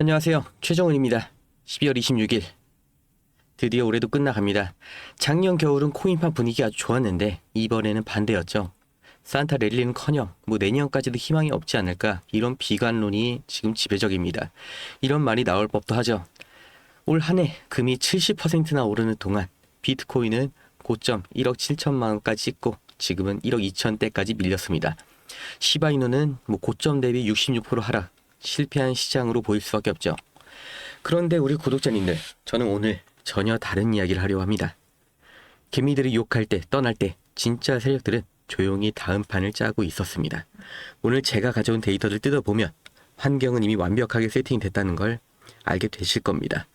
안녕하세요. 최정은입니다. 12월 26일. 드디어 올해도 끝나갑니다. 작년 겨울은 코인판 분위기 아주 좋았는데 이번에는 반대였죠. 산타 랠리는커녕 내년까지도 희망이 없지 않을까, 이런 비관론이 지금 지배적입니다. 이런 말이 나올 법도 하죠. 올 한 해 금이 70%나 오르는 동안 비트코인은 고점 1억 7천만 원까지 찍고 지금은 1억 2천대까지 밀렸습니다. 시바이누는 고점 대비 66% 하락, 실패한 시장으로 보일 수밖에 없죠. 그런데 우리 구독자님들, 저는 오늘 전혀 다른 이야기를 하려고 합니다. 개미들이 욕할 때, 떠날 때 진짜 세력들은 조용히 다음 판을 짜고 있었습니다. 오늘 제가 가져온 데이터를 뜯어보면 환경은 이미 완벽하게 세팅됐다는 걸 알게 되실 겁니다.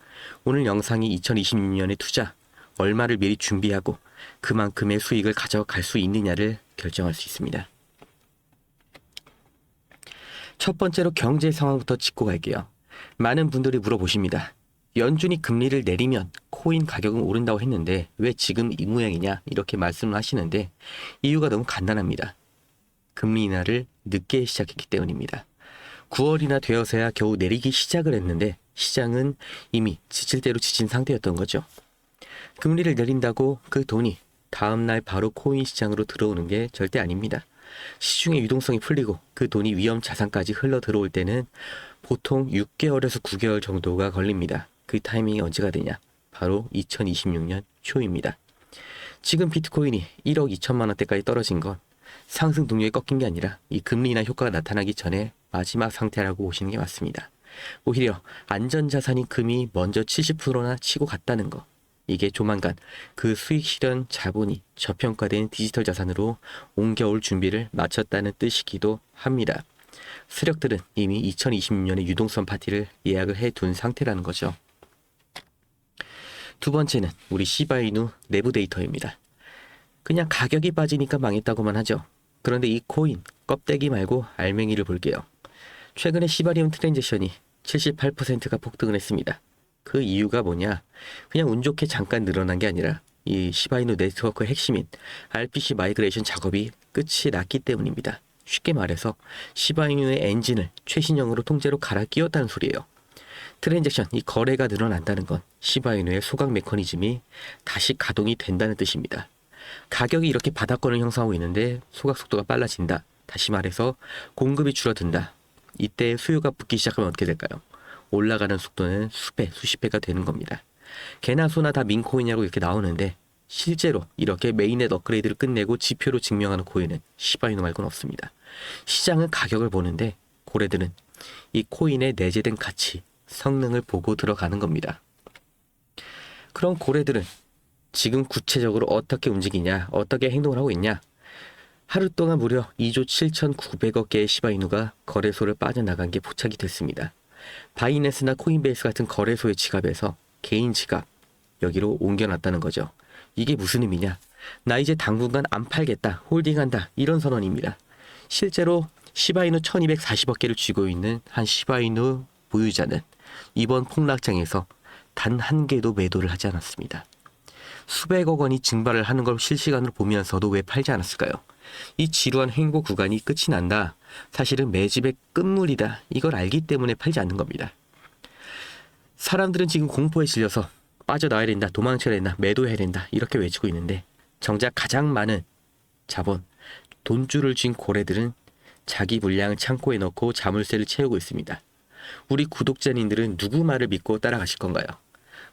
오늘 영상이 2026년의 투자, 얼마를 미리 준비하고 그만큼의 수익을 가져갈 수 있느냐를 결정할 수 있습니다. 첫 번째로 경제 상황부터 짚고 갈게요. 많은 분들이 물어보십니다. 연준이 금리를 내리면 코인 가격은 오른다고 했는데 왜 지금 이 모양이냐, 이렇게 말씀을 하시는데 이유가 너무 간단합니다. 금리 인하를 늦게 시작했기 때문입니다. 9월이나 되어서야 겨우 내리기 시작을 했는데 시장은 이미 지칠 대로 지친 상태였던 거죠. 금리를 내린다고 그 돈이 다음날 바로 코인 시장으로 들어오는 게 절대 아닙니다. 시중의 유동성이 풀리고 그 돈이 위험 자산까지 흘러 들어올 때는 보통 6개월에서 9개월 정도가 걸립니다. 그 타이밍이 언제가 되냐? 바로 2026년 초입니다. 지금 비트코인이 1억 2천만 원대까지 떨어진 건 상승 동력이 꺾인 게 아니라 이 금리 인하 효과가 나타나기 전에 마지막 상태라고 보시는 게 맞습니다. 오히려 안전자산인 금이 먼저 70%나 치고 갔다는 거, 이게 조만간 그 수익 실현 자본이 저평가된 디지털 자산으로 옮겨올 준비를 마쳤다는 뜻이기도 합니다. 세력들은 이미 2026년에 유동성 파티를 예약을 해둔 상태라는 거죠. 두 번째는 우리 시바이누 내부 데이터입니다. 그냥 가격이 빠지니까 망했다고만 하죠. 그런데 이 코인 껍데기 말고 알맹이를 볼게요. 최근에 시바리움 트랜잭션이 78%가 폭등을 했습니다. 그 이유가 뭐냐? 그냥 운 좋게 잠깐 늘어난 게 아니라 이 시바이누 네트워크의 핵심인 RPC 마이그레이션 작업이 끝이 났기 때문입니다. 쉽게 말해서 시바이누의 엔진을 최신형으로 통째로 갈아 끼웠다는 소리예요. 트랜잭션, 이 거래가 늘어난다는 건 시바이누의 소각 메커니즘이 다시 가동이 된다는 뜻입니다. 가격이 이렇게 바닥권을 형성하고 있는데 소각 속도가 빨라진다. 다시 말해서 공급이 줄어든다. 이때 수요가 붙기 시작하면 어떻게 될까요? 올라가는 속도는 수배, 수십 배가 되는 겁니다. 개나 소나 다 민코인이라고 이렇게 나오는데 실제로 이렇게 메인넷 업그레이드를 끝내고 지표로 증명하는 코인은 시바이누 말고는 없습니다. 시장은 가격을 보는데 고래들은 이 코인의 내재된 가치, 성능을 보고 들어가는 겁니다. 그럼 고래들은 지금 구체적으로 어떻게 움직이냐, 어떻게 행동을 하고 있냐? 하루 동안 무려 2조 7,900억 개의 시바이누가 거래소를 빠져나간 게 포착이 됐습니다. 바이낸스나 코인베이스 같은 거래소의 지갑에서 개인 지갑 여기로 옮겨놨다는 거죠. 이게 무슨 의미냐? 나 이제 당분간 안 팔겠다, 홀딩한다, 이런 선언입니다. 실제로 시바이누 1240억 개를 쥐고 있는 한 시바이누 보유자는 이번 폭락장에서 단 한 개도 매도를 하지 않았습니다. 수백억 원이 증발을 하는 걸 실시간으로 보면서도 왜 팔지 않았을까요? 이 지루한 횡보 구간이 끝이 난다, 사실은 매집의 끝물이다, 이걸 알기 때문에 팔지 않는 겁니다. 사람들은 지금 공포에 질려서 빠져나와야 된다, 도망쳐야 된다, 매도해야 된다, 이렇게 외치고 있는데 정작 가장 많은 자본, 돈줄을 쥔 고래들은 자기 물량 창고에 넣고 자물쇠를 채우고 있습니다. 우리 구독자님들은 누구 말을 믿고 따라가실 건가요?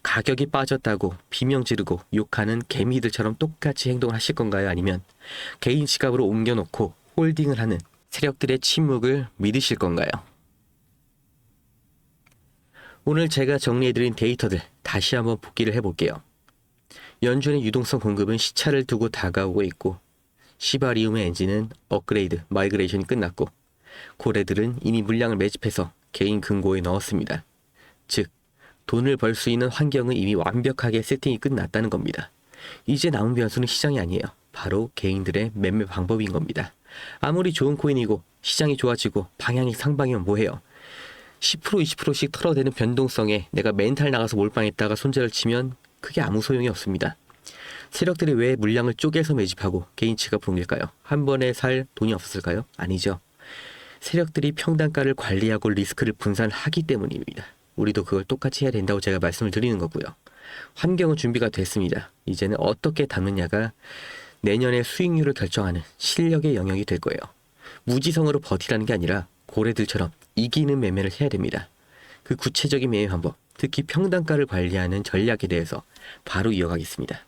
가격이 빠졌다고 비명 지르고 욕하는 개미들처럼 똑같이 행동을 하실 건가요? 아니면 개인 지갑으로 옮겨놓고 홀딩을 하는 세력들의 침묵을 믿으실 건가요? 오늘 제가 정리해드린 데이터들 다시 한번 복기를 해볼게요. 연준의 유동성 공급은 시차를 두고 다가오고 있고 시바리움의 엔진은 업그레이드, 마이그레이션이 끝났고 고래들은 이미 물량을 매집해서 개인 금고에 넣었습니다. 즉 돈을 벌 수 있는 환경은 이미 완벽하게 세팅이 끝났다는 겁니다. 이제 남은 변수는 시장이 아니에요. 바로 개인들의 매매 방법인 겁니다. 아무리 좋은 코인이고 시장이 좋아지고 방향이 상방이면 뭐해요? 10% 20%씩 털어대는 변동성에 내가 멘탈 나가서 몰빵했다가 손절을 치면 그게 아무 소용이 없습니다. 세력들이 왜 물량을 쪼개서 매집하고 개인 지갑을 옮길까요? 한 번에 살 돈이 없었을까요? 아니죠. 세력들이 평단가를 관리하고 리스크를 분산하기 때문입니다. 우리도 그걸 똑같이 해야 된다고 제가 말씀을 드리는 거고요. 환경은 준비가 됐습니다. 이제는 어떻게 담느냐가 내년의 수익률을 결정하는 실력의 영역이 될 거예요. 무지성으로 버티라는 게 아니라 고래들처럼 이기는 매매를 해야 됩니다. 그 구체적인 매매 방법, 특히 평단가를 관리하는 전략에 대해서 바로 이어가겠습니다.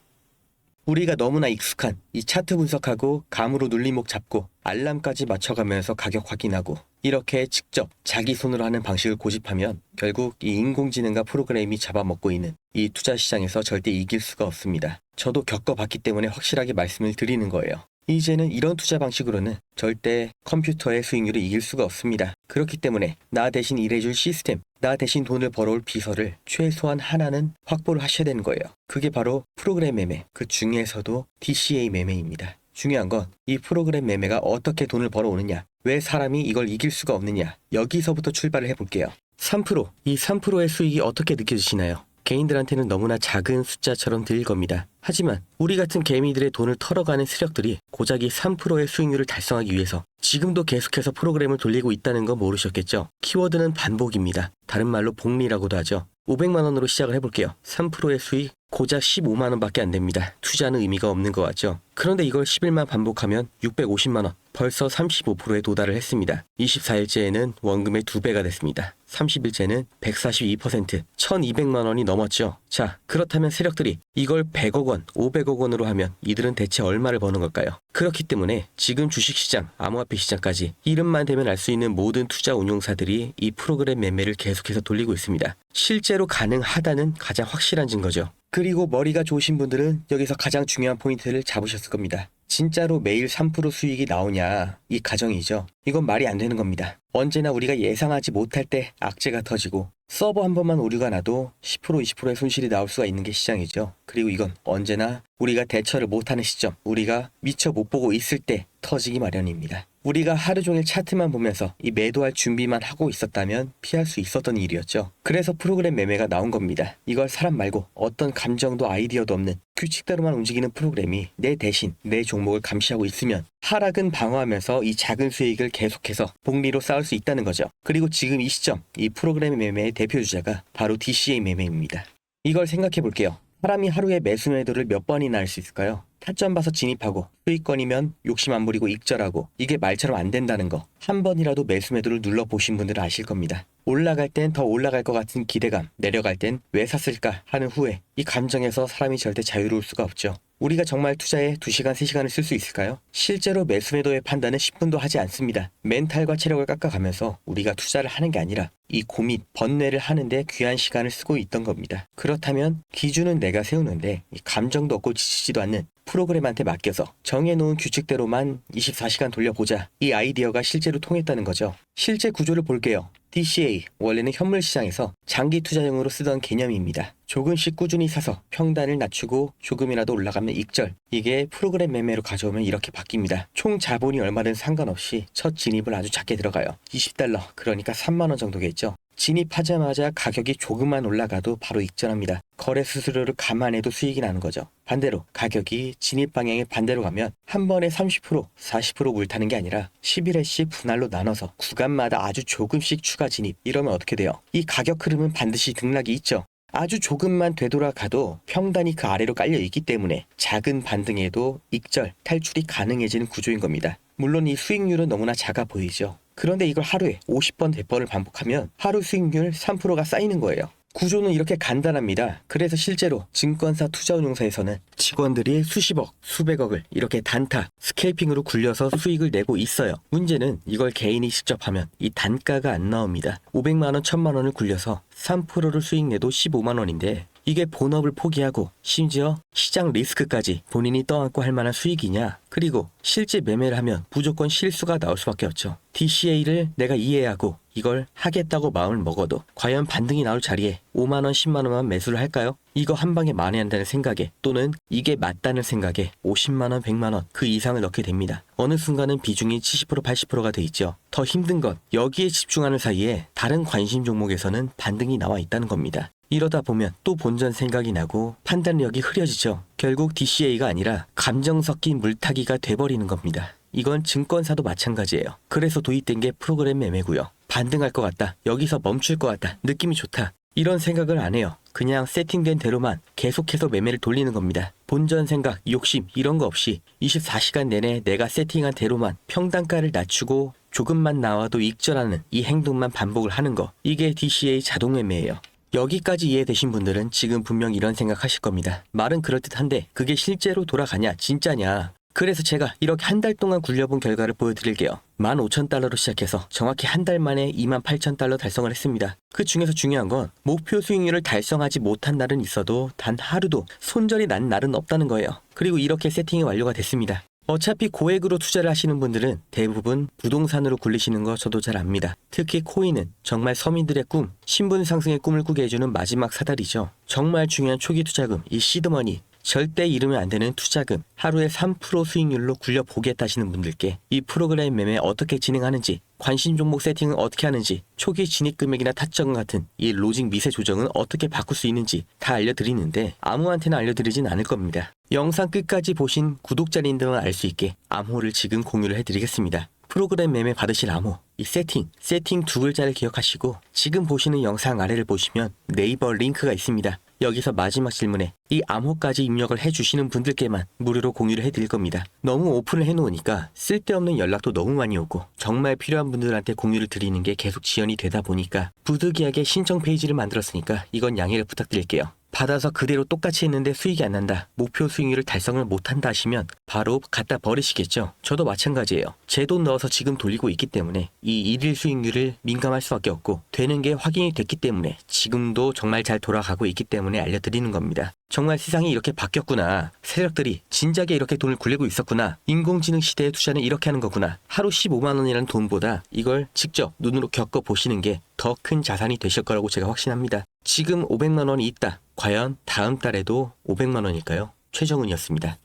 우리가 너무나 익숙한 이 차트 분석하고 감으로 눌림목 잡고 알람까지 맞춰가면서 가격 확인하고 이렇게 직접 자기 손으로 하는 방식을 고집하면 결국 이 인공지능과 프로그램이 잡아먹고 있는 이 투자 시장에서 절대 이길 수가 없습니다. 저도 겪어봤기 때문에 확실하게 말씀을 드리는 거예요. 이제는 이런 투자 방식으로는 절대 컴퓨터의 수익률을 이길 수가 없습니다. 그렇기 때문에 나 대신 일해줄 시스템, 나 대신 돈을 벌어올 비서를 최소한 하나는 확보를 하셔야 되는 거예요. 그게 바로 프로그램 매매, 그 중에서도 DCA 매매입니다. 중요한 건 이 프로그램 매매가 어떻게 돈을 벌어오느냐, 왜 사람이 이걸 이길 수가 없느냐, 여기서부터 출발을 해볼게요. 3%, 이 3%의 수익이 어떻게 느껴지시나요? 개인들한테는 너무나 작은 숫자처럼 들릴 겁니다. 하지만 우리 같은 개미들의 돈을 털어가는 세력들이 고작 이 3%의 수익률을 달성하기 위해서 지금도 계속해서 프로그램을 돌리고 있다는 거 모르셨겠죠? 키워드는 반복입니다. 다른 말로 복리라고도 하죠. 500만 원으로 시작을 해볼게요. 3%의 수익 고작 15만 원밖에 안 됩니다. 투자는 의미가 없는 것 같죠? 그런데 이걸 10일만 반복하면 650만 원, 벌써 35%에 도달을 했습니다. 24일째에는 원금의 2배가 됐습니다. 30일째는 142%, 1200만 원이 넘었죠. 자, 그렇다면 세력들이 이걸 100억 원, 500억 원으로 하면 이들은 대체 얼마를 버는 걸까요? 그렇기 때문에 지금 주식시장, 암호화폐 시장까지 이름만 대면 알 수 있는 모든 투자 운용사들이 이 프로그램 매매를 계속해서 돌리고 있습니다. 실제로 가능하다는 가장 확실한 증거죠. 그리고 머리가 좋으신 분들은 여기서 가장 중요한 포인트를 잡으셨을 겁니다. 진짜로 매일 3% 수익이 나오냐, 이 가정이죠. 이건 말이 안 되는 겁니다. 언제나 우리가 예상하지 못할 때 악재가 터지고 서버 한 번만 오류가 나도 10% 20%의 손실이 나올 수가 있는 게 시장이죠. 그리고 이건 언제나 우리가 대처를 못하는 시점, 우리가 미처 못 보고 있을 때 터지기 마련입니다. 우리가 하루 종일 차트만 보면서 이 매도할 준비만 하고 있었다면 피할 수 있었던 일이었죠. 그래서 프로그램 매매가 나온 겁니다. 이걸 사람 말고 어떤 감정도 아이디어도 없는 규칙대로만 움직이는 프로그램이 내 대신 내 종목을 감시하고 있으면 하락은 방어하면서 이 작은 수익을 계속해서 복리로 쌓을 수 있다는 거죠. 그리고 지금 이 시점, 이 프로그램 매매의 대표 주자가 바로 DCA 매매입니다. 이걸 생각해 볼게요. 사람이 하루에 매수 매도를 몇 번이나 할 수 있을까요? 타점 봐서 진입하고 수익권이면 욕심 안 부리고 익절하고 이게 말처럼 안 된다는 거 한 번이라도 매수 매도를 눌러보신 분들은 아실 겁니다. 올라갈 땐 더 올라갈 것 같은 기대감, 내려갈 땐 왜 샀을까 하는 후회, 이 감정에서 사람이 절대 자유로울 수가 없죠. 우리가 정말 투자에 2시간, 3시간을 쓸 수 있을까요? 실제로 매수 매도의 판단은 10분도 하지 않습니다. 멘탈과 체력을 깎아가면서 우리가 투자를 하는 게 아니라 이 고민, 번뇌를 하는데 귀한 시간을 쓰고 있던 겁니다. 그렇다면 기준은 내가 세우는데 이 감정도 없고 지치지도 않는 프로그램한테 맡겨서 정해놓은 규칙대로만 24시간 돌려보자, 이 아이디어가 실제로 통했다는 거죠. 실제 구조를 볼게요. DCA, 원래는 현물 시장에서 장기 투자용으로 쓰던 개념입니다. 조금씩 꾸준히 사서 평단을 낮추고 조금이라도 올라가면 익절. 이게 프로그램 매매로 가져오면 이렇게 바뀝니다. 총 자본이 얼마든 상관없이 첫 진입을 아주 작게 들어가요. 20달러, 그러니까 3만 원 정도겠죠. 진입하자마자 가격이 조금만 올라가도 바로 익절합니다. 거래 수수료를 감안해도 수익이 나는 거죠. 반대로 가격이 진입 방향의 반대로 가면 한 번에 30%, 40% 물타는 게 아니라 11회씩 분할로 나눠서 구간마다 아주 조금씩 추가 진입. 이러면 어떻게 돼요? 이 가격 흐름은 반드시 등락이 있죠. 아주 조금만 되돌아가도 평단이 그 아래로 깔려 있기 때문에 작은 반등에도 익절, 탈출이 가능해지는 구조인 겁니다. 물론 이 수익률은 너무나 작아 보이죠. 그런데 이걸 하루에 50번, 100번을 반복하면 하루 수익률 3%가 쌓이는 거예요. 구조는 이렇게 간단합니다. 그래서 실제로 증권사 투자운용사에서는 직원들이 수십억, 수백억을 이렇게 단타, 스케이핑으로 굴려서 수익을 내고 있어요. 문제는 이걸 개인이 직접 하면 이 단가가 안 나옵니다. 500만 원, 1000만 원을 굴려서 3%를 수익 내도 15만 원인데 이게 본업을 포기하고 심지어 시장 리스크까지 본인이 떠안고 할 만한 수익이냐? 그리고 실제 매매를 하면 무조건 실수가 나올 수밖에 없죠. DCA를 내가 이해하고 이걸 하겠다고 마음을 먹어도 과연 반등이 나올 자리에 5만 원, 10만 원만 매수를 할까요? 이거 한 방에 만회한다는 생각에, 또는 이게 맞다는 생각에 50만 원, 100만 원 그 이상을 넣게 됩니다. 어느 순간은 비중이 70%, 80%가 돼 있죠. 더 힘든 건 여기에 집중하는 사이에 다른 관심 종목에서는 반등이 나와 있다는 겁니다. 이러다 보면 또 본전 생각이 나고 판단력이 흐려지죠. 결국 DCA가 아니라 감정 섞인 물타기가 돼버리는 겁니다. 이건 증권사도 마찬가지예요. 그래서 도입된 게 프로그램 매매고요. 반등할 것 같다. 여기서 멈출 것 같다. 느낌이 좋다. 이런 생각을 안 해요. 그냥 세팅된 대로만 계속해서 매매를 돌리는 겁니다. 본전 생각, 욕심 이런 거 없이 24시간 내내 내가 세팅한 대로만 평단가를 낮추고 조금만 나와도 익절하는 이 행동만 반복을 하는 거. 이게 DCA 자동 매매예요. 여기까지 이해되신 분들은 지금 분명 이런 생각하실 겁니다. 말은 그럴듯한데 그게 실제로 돌아가냐, 진짜냐. 그래서 제가 이렇게 한 달 동안 굴려본 결과를 보여드릴게요. 15,000달러로 시작해서 정확히 한 달 만에 28,000달러 달성을 했습니다. 그 중에서 중요한 건 목표 수익률을 달성하지 못한 날은 있어도 단 하루도 손절이 난 날은 없다는 거예요. 그리고 이렇게 세팅이 완료가 됐습니다. 어차피 고액으로 투자를 하시는 분들은 대부분 부동산으로 굴리시는 거 저도 잘 압니다. 특히 코인은 정말 서민들의 꿈, 신분 상승의 꿈을 꾸게 해주는 마지막 사다리죠. 정말 중요한 초기 투자금, 이 시드머니, 절대 잃으면 안 되는 투자금, 하루에 3% 수익률로 굴려보겠다 하시는 분들께 이 프로그램 매매 어떻게 진행하는지, 관심 종목 세팅은 어떻게 하는지, 초기 진입 금액이나 타점 같은 이 로직 미세 조정은 어떻게 바꿀 수 있는지 다 알려드리는데 아무한테나 알려드리진 않을 겁니다. 영상 끝까지 보신 구독자님들만 알 수 있게 암호를 지금 공유를 해드리겠습니다. 프로그램 매매 받으실 암호, 이 세팅 두 글자를 기억하시고 지금 보시는 영상 아래를 보시면 네이버 링크가 있습니다. 여기서 마지막 질문에 이 암호까지 입력을 해주시는 분들께만 무료로 공유를 해드릴 겁니다. 너무 오픈을 해놓으니까 쓸데없는 연락도 너무 많이 오고 정말 필요한 분들한테 공유를 드리는 게 계속 지연이 되다 보니까 부득이하게 신청 페이지를 만들었으니까 이건 양해를 부탁드릴게요. 받아서 그대로 똑같이 했는데 수익이 안 난다, 목표 수익률을 달성을 못한다 하시면 바로 갖다 버리시겠죠. 저도 마찬가지예요. 제 돈 넣어서 지금 돌리고 있기 때문에 이 일일 수익률을 민감할 수밖에 없고 되는 게 확인이 됐기 때문에 지금도 정말 잘 돌아가고 있기 때문에 알려드리는 겁니다. 정말 세상이 이렇게 바뀌었구나, 세력들이 진작에 이렇게 돈을 굴리고 있었구나, 인공지능 시대의 투자는 이렇게 하는 거구나, 하루 15만 원이라는 돈보다 이걸 직접 눈으로 겪어보시는 게 더 큰 자산이 되실 거라고 제가 확신합니다. 지금 500만 원이 있다. 과연 다음 달에도 500만 원일까요? 최정은이었습니다.